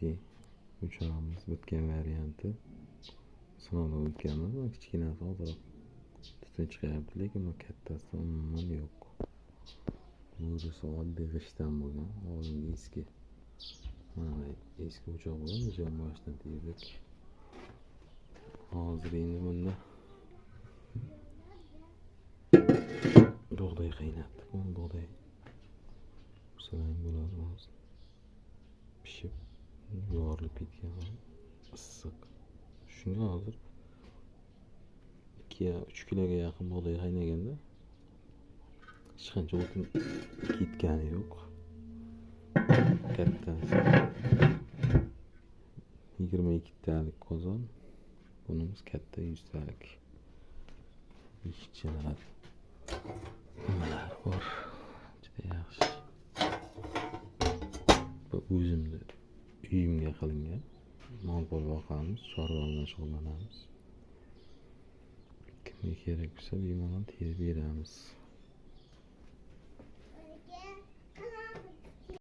Hozirgi o'chog'imiz bitgan varianti sinovdan o'tganmiz. Kichkinasi ozroq tutun chiqyapti, lekin bu kattasi umuman yo'q. Bunisi oddiy g'ishtdan bo'lgan, oldingi eski. Mana eski o'choq bo'lgan, biz yonboshdan tegdik. Hozir endi bunda bug'doy qaynatdik. Mana bug'doy salang bo'ladi hozir. Pishib yorilib ketgan, issiq. Shunga hozir 2-3 kiloga yaqin bug'doy qaynaganda hech qancha o'tin ketgani yo'q. Kattasi 22 talik qozon, bunimiz katta 100 talik. Ishchilar nimalar bor, juda yaxshi. Bu o'zimni uyimga qilingan. Mol-pol boqamiz, chorva bilan shug'ullanamiz. Kimga kerak bo'lsa bemalol terib beramiz.